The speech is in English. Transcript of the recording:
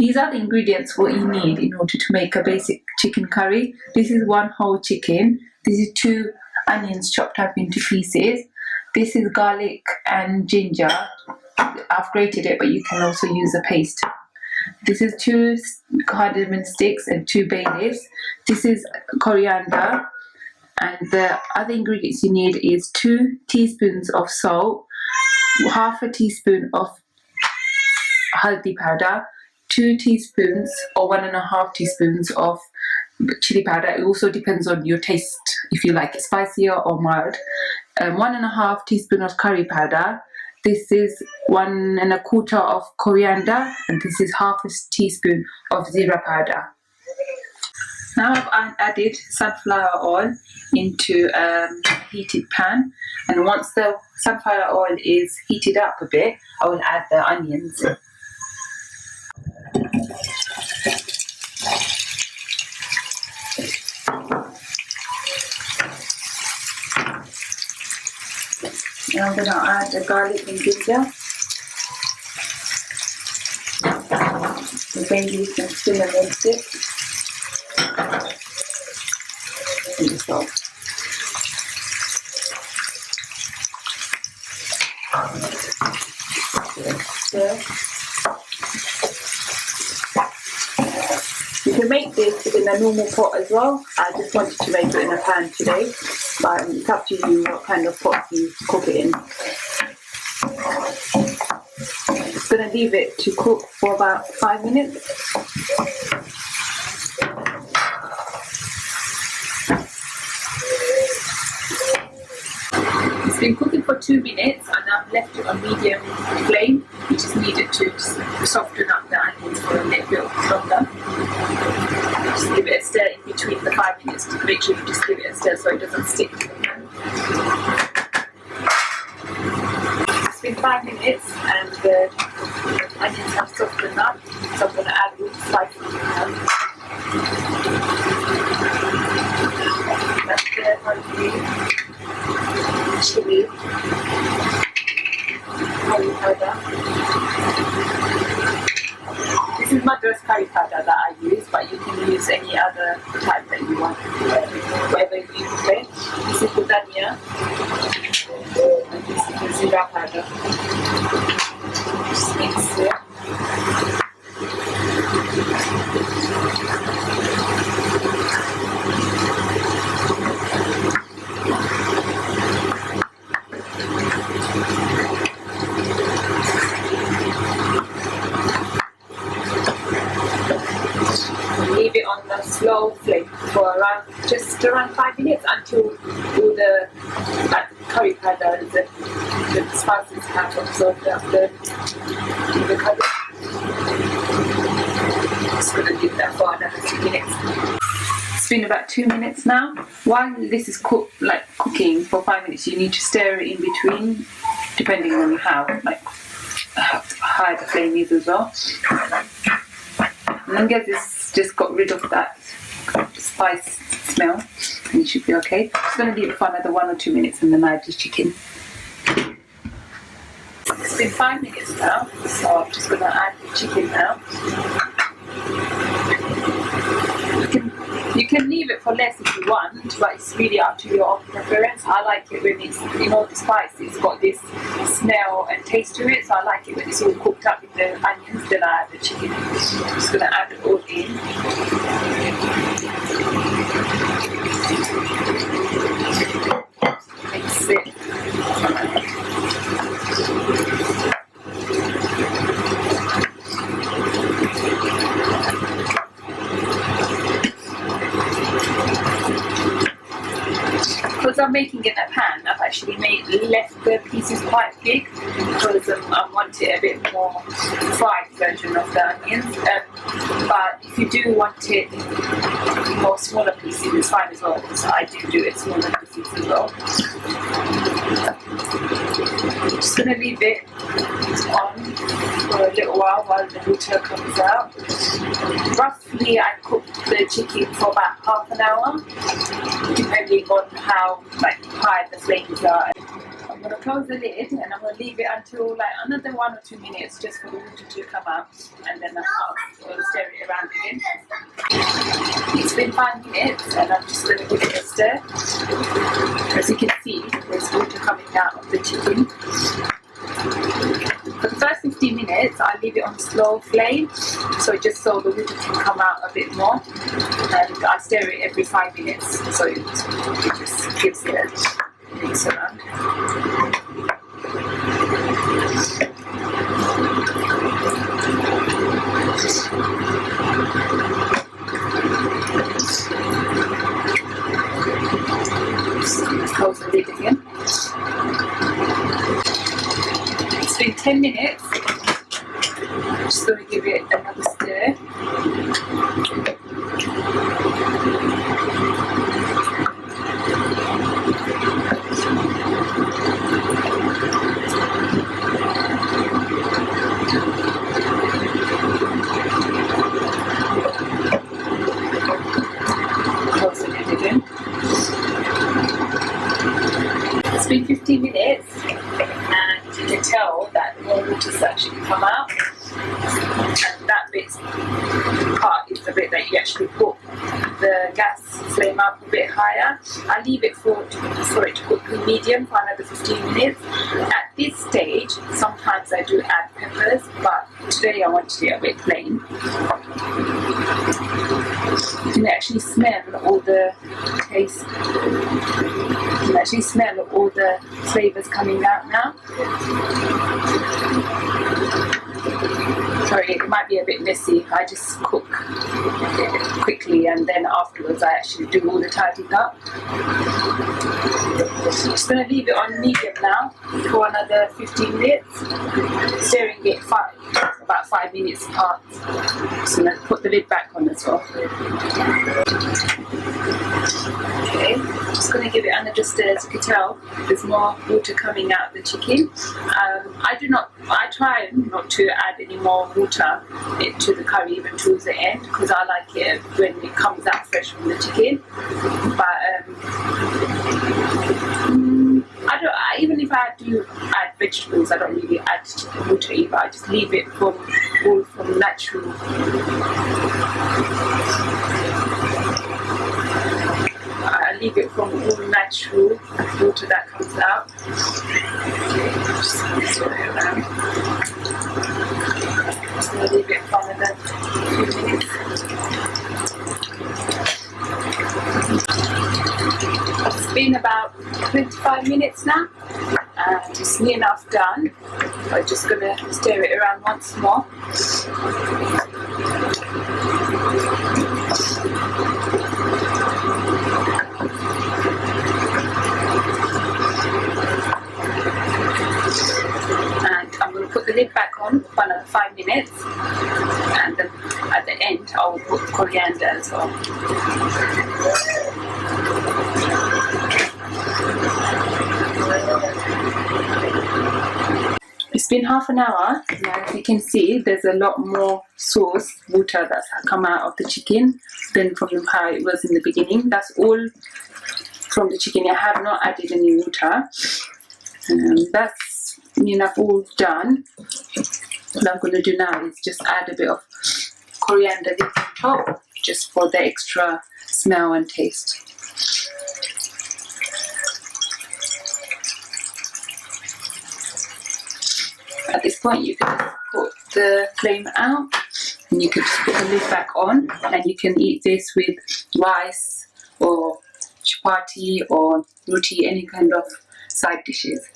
These are the ingredients what you need in order to make a basic chicken curry. This is 1 whole chicken. This is 2 onions chopped up into pieces. This is garlic and ginger. I've grated it, but you can also use a paste. This is 2 cardamom sticks and 2 bay leaves. This is coriander. And the other ingredients you need is 2 teaspoons of salt, half a teaspoon of haldi powder, 2 teaspoons or 1.5 teaspoons of chili powder. It also depends on your taste, if you like it spicier or mild. 1.5 teaspoon of curry powder. This is 1.25 of coriander, and this is half a teaspoon of zira powder. Now I've added sunflower oil into a heated pan, and once the sunflower oil is heated up a bit, I will add the onions. Now I'm going to add the garlic and ginger, the bay leaves and cinnamon sticks, and the salt. You can make this in a normal pot as well. I just wanted to make it in a pan today, but it's up to you what kind of pot you cook it in. Just going to leave it to cook for about 5 minutes. It's been cooking for 2 minutes, and I've left it on medium flame, which is needed to just soften up the onions for a little bit longer. Just give it a stir in between the 5 minutes to make sure you just give it a stir so it doesn't stick to the pan. It's been 5 minutes and the onions have softened up, so I'm going to add all the spices now. That's the curry, chili, curry powder. This is Madras curry powder that I use, but you can use any other type that you want, whatever you prefer. This is the dhania, and this is the zira powder. Just mix it. Leave it on the slow flame for just around 5 minutes until all the curry powder and the spices have absorbed up the curry. Just going to leave that for another 2 minutes. It's been about 2 minutes now. While this is cooking for 5 minutes, you need to stir it in between, depending on how high the flame is as well. And then get this, just got rid of that spice smell, and you should be okay. Just going to leave it for another 1 or 2 minutes and then add the chicken. It's been 5 minutes now, so I'm just going to add the chicken now. You can leave it for less if you want, but it's really up to your own preference. I like it when it's, the spice, it's got this smell and taste to it, so I like it when it's all cooked up with the onions. Then I add the chicken. I'm just going to add it all in. Mix it. Because I'm making it in a pan, I've actually left the pieces quite big because I want it a bit more fried version of the onions. But if you do want it more smaller pieces, it's fine as well, because I do it smaller pieces as well. I'm just going to leave it on for a little while the water comes out. Roughly I cook the chicken for about half an hour, depending on how high the flames are. I'm going to close the lid and I'm going to leave it until like another 1 or 2 minutes just for the water to come out, and then I'll stir it around again. It's been 5 minutes and I'm just going to give it a stir. As you can see, there's water coming out of the chicken. For the first 15 minutes, I leave it on slow flame, so just so the water can come out a bit more. And I stir it every 5 minutes, so it just gives it a mix around. Just close the lid again. It's been 10 minutes. I'm just going to give it another stir. Close the lid again. It's been 15 minutes. You can tell that more water's actually come out, and that part is the bit that you actually put the gas flame up a bit higher. I leave it for it to cook in medium for another 15 minutes. At this stage, sometimes I do add peppers, but today I wanted it a bit plain. You can actually smell all the taste. You can actually smell all the flavors coming out now. Sorry, it might be a bit messy. I just cook it quickly and then afterwards I actually do all the tidying up. Just going to leave it on medium now for another 15 minutes, stirring it about 5 minutes apart. So I'm going to put the lid back on as well. Okay, just going to give it another stir. As you can tell, there's more water coming out of the chicken. I try not to add any more water to the curry even towards the end, because I like it when it comes out fresh from the chicken. But even if I do add vegetables, I don't really add water either. I just leave it all from natural. I leave it from all natural water that comes out. Just stir it around. Just going to leave it for another few minutes. It's been about 25 minutes now, and it's near enough done. I'm just going to stir it around once more. And I'm going to put the lid back on for another 5 minutes, and then at the end I'll put coriander as well. It's been half an hour. Now, as you can see, there's a lot more sauce, water that's come out of the chicken than from how it was in the beginning. That's all from the chicken. I have not added any water. That's enough all done. What I'm going to do now is just add a bit of coriander on top, just for the extra smell and taste. At this point, you can put the flame out and you can just put the lid back on, and you can eat this with rice or chapati or roti, any kind of side dishes.